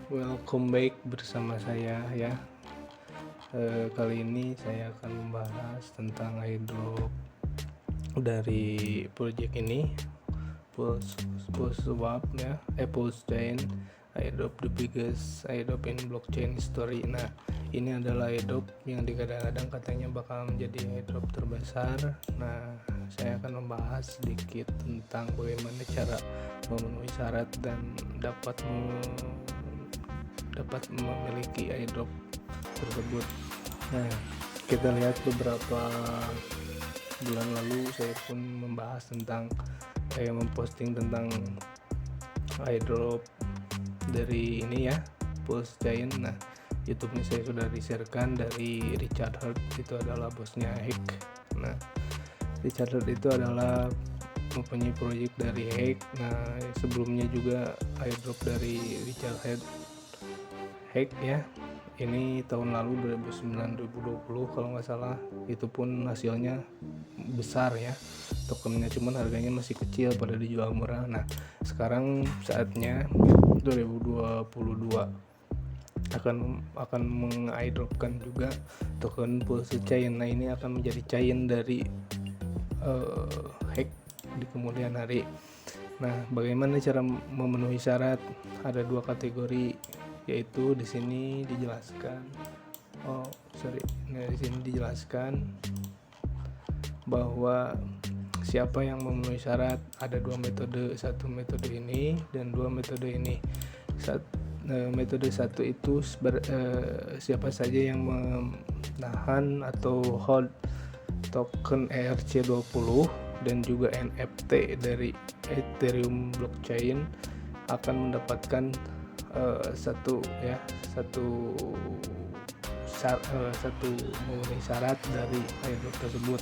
Welcome back bersama saya ya. Kali ini saya akan membahas tentang airdrop dari project ini, Pulse Swap ya, Pulse Chain airdrop, the biggest airdrop in blockchain history. Nah, ini adalah airdrop yang digadang-gadang katanya bakal menjadi airdrop terbesar. Nah, saya akan membahas sedikit tentang bagaimana cara memenuhi syarat dan dapat memiliki airdrop tersebut. Nah, kita lihat beberapa bulan lalu saya pun membahas tentang memposting tentang airdrop dari ini ya, Pulse Chain. Nah, YouTube-nya saya sudah di-sharekan dari Richard Heart, itu adalah bosnya Hack. Nah, Richard Heart itu adalah mempunyai proyek dari Hack. Nah, sebelumnya juga airdrop dari Richard Hack ya, ini tahun lalu 2009-2020 kalau nggak salah, itu pun hasilnya besar ya, tokennya cuman harganya masih kecil pada dijual murah. Nah, sekarang saatnya 2022 akan mengaidropkan juga token Pulse Chain. Nah, ini akan menjadi chain dari Hack di kemudian hari. Nah, bagaimana cara memenuhi syarat? Ada dua kategori, yaitu di sini dijelaskan. Di sini dijelaskan bahwa siapa yang memenuhi syarat. Ada dua metode, satu metode ini dan dua metode ini. Metode satu itu siapa saja yang menahan atau hold token ERC20 dan juga NFT dari Ethereum blockchain akan mendapatkan satu memenuhi syarat dari airdrop tersebut.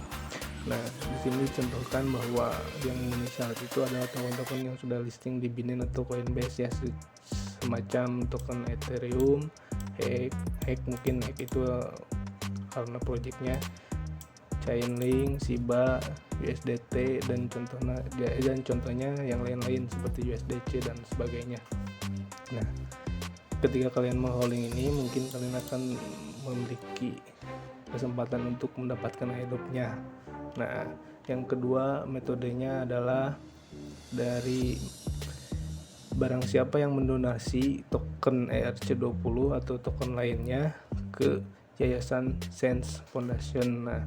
Nah, di sini dicontohkan bahwa yang memenuhi syarat itu adalah token-token yang sudah listing di Binance atau Coinbase ya, semacam token Ethereum, Hack mungkin Hack itu karena projectnya, Chainlink, Shiba, USDT dan contohnya yang lain-lain seperti USDC dan sebagainya. Nah, ketika kalian mengholding ini, mungkin kalian akan memiliki kesempatan untuk mendapatkan airdropnya. Nah, yang kedua metodenya adalah dari barang siapa yang mendonasi token ERC20 atau token lainnya ke Yayasan Sense Foundation. Nah,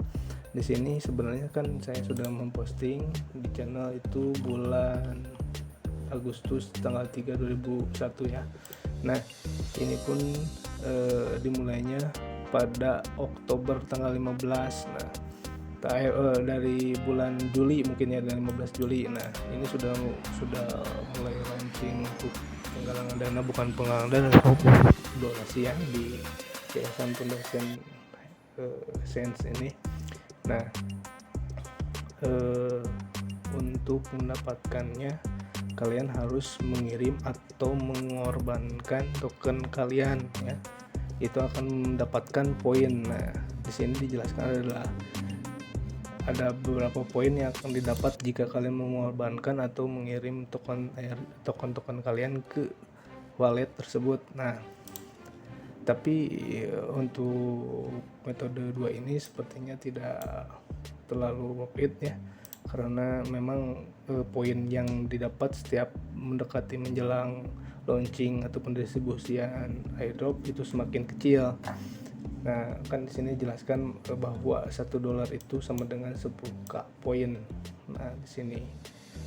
di sini sebenarnya kan saya sudah memposting di channel itu bulan Agustus tanggal 3 2001 ya. Nah, ini pun dimulainya pada Oktober tanggal 15. Nah, dari bulan Juli mungkin ya, dari 15 Juli. Nah, ini sudah mulai launching untuk penggalangan dana, bukan penggalangan dana, donasi ya, di Yayasan Foundation Sense ini. Nah, untuk mendapatkannya kalian harus mengirim atau mengorbankan token kalian ya, itu akan mendapatkan poin. Nah, di sini dijelaskan ada beberapa poin yang akan didapat jika kalian mengorbankan atau mengirim token kalian ke wallet tersebut. Nah, tapi untuk metode 2 ini sepertinya tidak terlalu worth it ya, karena memang poin yang didapat setiap mendekati menjelang launching atau pendistribusian airdrop itu semakin kecil. Nah, kan di sini jelaskan bahwa $1 itu sama dengan 10k poin. Nah, di sini.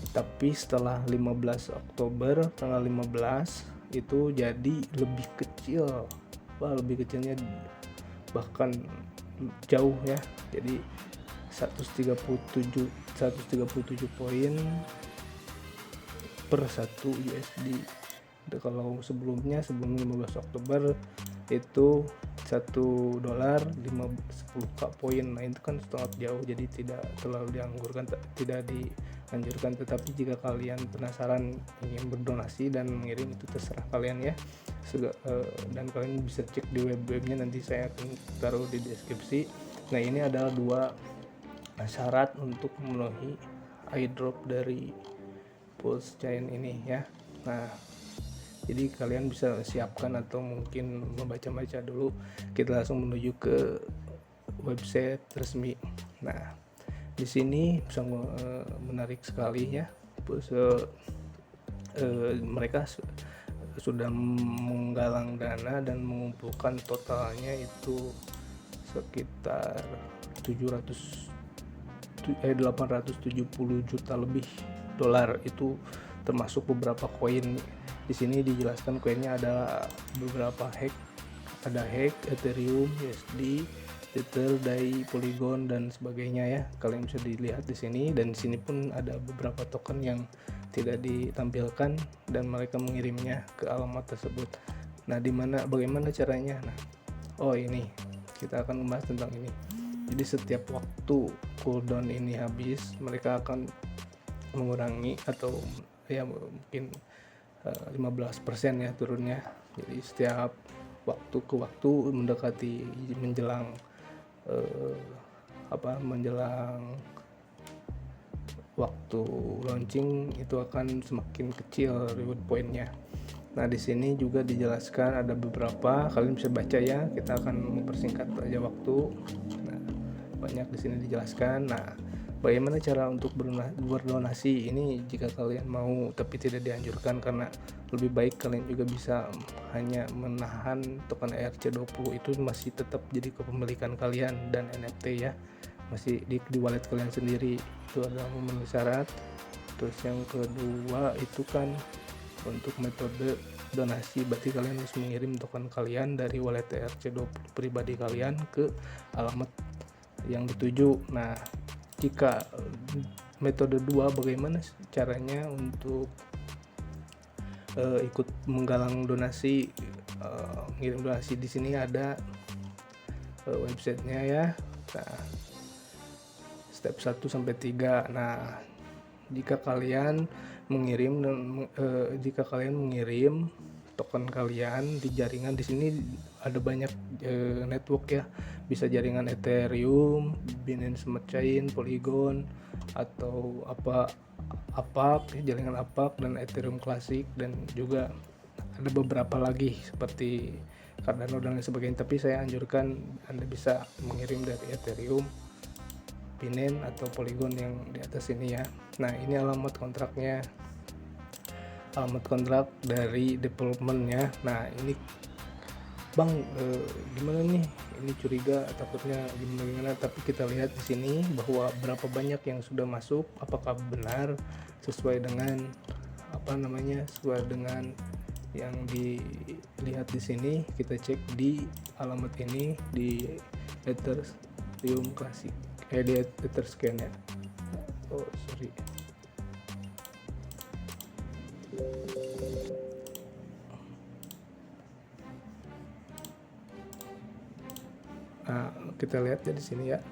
Tapi setelah 15 Oktober tanggal 15 itu jadi lebih kecil. Lebih kecilnya bahkan jauh ya. Jadi 137 poin per 1 USD. Kalau sebelum 15 Oktober itu $1 10k poin. Nah, itu kan sangat jauh, jadi tidak terlalu tidak dianjurkan. Tetapi jika kalian penasaran ingin berdonasi dan mengirim, itu terserah kalian ya. Dan kalian bisa cek di webnya, nanti saya akan taruh di deskripsi. Nah, ini adalah dua syarat untuk memenuhi airdrop dari Pulse Chain ini ya. Nah, Jadi kalian bisa siapkan atau mungkin membaca-baca dulu. Kita langsung menuju ke website resmi. Nah, di sini menarik sekali ya. Mereka sudah menggalang dana dan mengumpulkan totalnya itu sekitar 870 juta lebih dolar. Itu termasuk beberapa koin. Di sini dijelaskan koinnya ada beberapa ada Ethereum, USD, Tether, DAI, Polygon dan sebagainya ya. Kalian bisa dilihat di sini, dan di sini pun ada beberapa token yang tidak ditampilkan dan mereka mengirimnya ke alamat tersebut. Nah, bagaimana caranya? Nah, ini kita akan membahas tentang ini. Jadi setiap waktu cooldown ini habis, mereka akan mengurangi atau ya mungkin 15% ya turunnya. Jadi setiap waktu ke waktu mendekati menjelang waktu launching itu akan semakin kecil reward pointnya. Nah, di sini juga dijelaskan ada beberapa, kalian bisa baca ya. Kita akan mempersingkat aja waktu. Nah, banyak di sini dijelaskan. Nah, bagaimana cara untuk berdonasi ini jika kalian mau, tapi tidak dianjurkan karena lebih baik kalian juga bisa hanya menahan token ERC20 itu masih tetap jadi kepemilikan kalian, dan NFT ya masih di wallet kalian sendiri. Itu adalah memenuhi syarat. Terus yang kedua itu kan untuk metode donasi, berarti kalian harus mengirim token kalian dari wallet ERC20 pribadi kalian ke alamat yang dituju. Nah, jika metode 2, bagaimana caranya untuk ikut menggalang donasi, ngirim donasi? Di sini ada websitenya ya. Nah, step 1 sampai 3. Nah, jika kalian mengirim token kalian di jaringan, di sini ada banyak network ya. Bisa jaringan Ethereum, Binance Smart Chain, Polygon, atau jaringan APAC dan Ethereum Classic, dan juga ada beberapa lagi seperti Cardano dan lain sebagainya. Tapi saya anjurkan Anda bisa mengirim dari Ethereum, Binance atau Polygon yang di atas ini ya. Nah, ini alamat kontraknya, alamat kontrak dari developmentnya. Nah, ini Bang, gimana nih? Ini curiga, takutnya gimana? Tapi kita lihat di sini bahwa berapa banyak yang sudah masuk, apakah benar sesuai dengan sesuai dengan yang dilihat di sini. Kita cek di alamat ini di Ethereum Classic, di Etherscan ya. Nah, kita lihat ya di sini ya.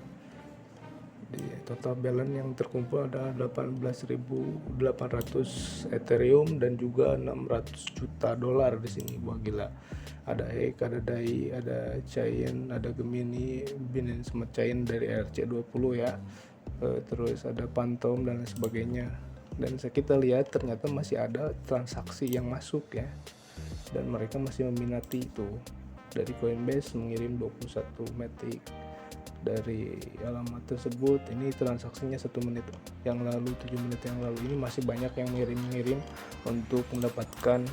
Di total balance yang terkumpul ada 18.800 Ethereum dan juga 600 juta dolar di sini. Wah, gila. Ada EK, ada DAI, ada Chain, ada Gemini, Binance Smart Chain dari ERC20 ya. Terus ada Phantom dan lain sebagainya. Dan kita lihat ternyata masih ada transaksi yang masuk ya. Dan mereka masih meminati itu. Dari Coinbase mengirim 21 Matic dari alamat tersebut. Ini transaksinya 1 menit yang lalu, 7 menit yang lalu. Ini masih banyak yang mengirim untuk mendapatkan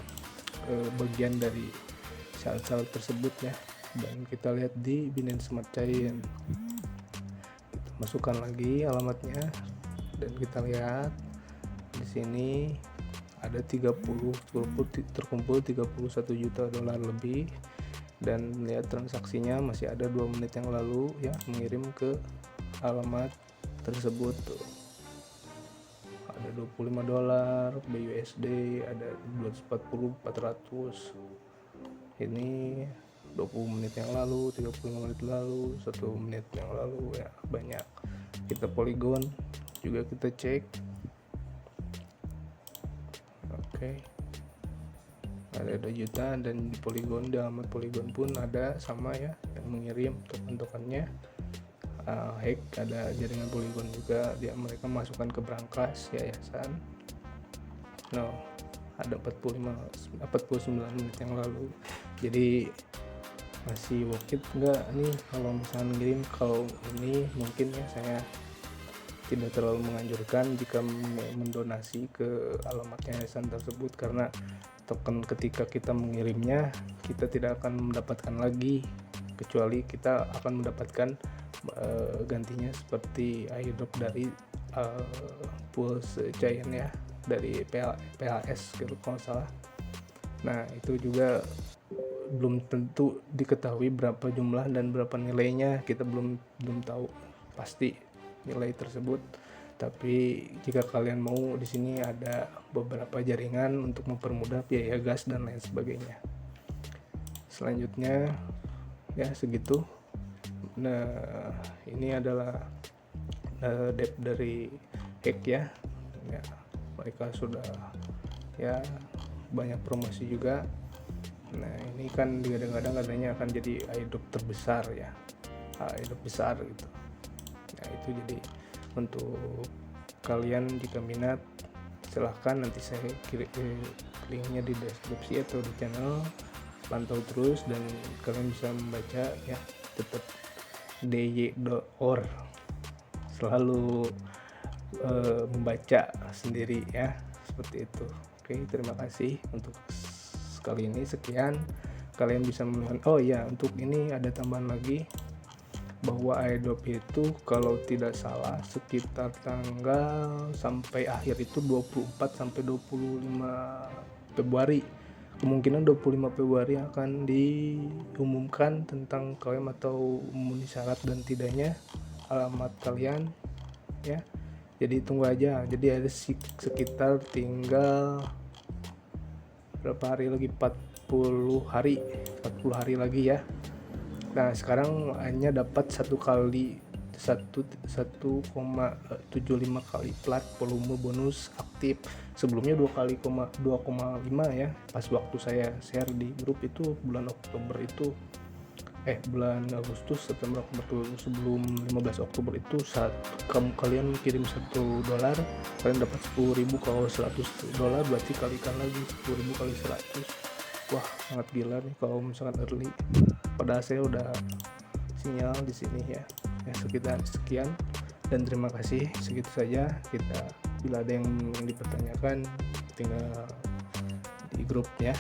bagian dari syarat-syarat tersebut ya. Dan kita lihat di Binance Smart Chain, kita masukkan lagi alamatnya dan kita lihat di sini ada terkumpul 31 juta dolar lebih. Dan lihat transaksinya masih ada 2 menit yang lalu ya, mengirim ke alamat tersebut tuh. Ada 25 dolar BUSD, ada 240, 400. Ini 20 menit yang lalu, 35 menit lalu, 1 menit yang lalu ya, banyak. Kita Polygon juga kita cek. Oke. Ada 2 juta, dan di Polygon, di alamat Polygon pun ada sama ya yang mengirim token-tokennya. Ada jaringan Polygon juga, mereka masukkan ke brankas yayasan. ada 49 menit yang lalu. Jadi masih worth it nggak nih kalau misalnya ngirim. Kalau ini mungkin ya saya tidak terlalu menganjurkan jika mendonasi ke alamat yayasan tersebut, karena token ketika kita mengirimnya kita tidak akan mendapatkan lagi, kecuali kita akan mendapatkan gantinya seperti airdrop dari Pulse Giant ya, dari PHS gitu kalau salah. Nah itu juga belum tentu diketahui berapa jumlah dan berapa nilainya, kita belum tahu pasti nilai tersebut. Tapi jika kalian mau, di sini ada beberapa jaringan untuk mempermudah biaya gas dan lain sebagainya. Selanjutnya ya segitu. Nah ini adalah debt dari Hack ya. Mereka sudah ya banyak promosi juga. Nah ini kan digadang-gadang katanya akan jadi airdrop terbesar ya, airdrop besar gitu. Nah itu jadi untuk kalian jika minat silahkan, nanti saya kirim linknya di deskripsi atau di channel. Pantau terus dan kalian bisa membaca ya, tetap dy.or, selalu membaca sendiri ya, seperti itu. Oke, terima kasih untuk kali ini, sekian. Kalian bisa melihat, oh ya untuk ini ada tambahan lagi, bahwa airdrop itu kalau tidak salah sekitar tanggal sampai akhir itu 24 sampai 25 Februari. Kemungkinan 25 Februari akan diumumkan tentang klaim atau memenuhi syarat dan tidaknya alamat kalian ya. Jadi tunggu aja. Jadi ada sekitar tinggal berapa hari lagi, 40 hari lagi ya. Nah sekarang hanya dapat 1,75 kali plat volume bonus aktif. Sebelumnya 2,5 ya. Pas waktu saya share di grup itu bulan Oktober itu bulan Agustus, September, Oktober, sebelum 15 Oktober itu saat kalian kirim $1 kalian dapat 10.000. Kalau $100 berarti kalikan lagi 10.000 kali 100. Wah sangat gila nih kalau misalkan early. Padahal saya udah sinyal di sini ya. Sekian dan terima kasih. Segitu saja. Kita bila ada yang dipertanyakan tinggal di grup ya.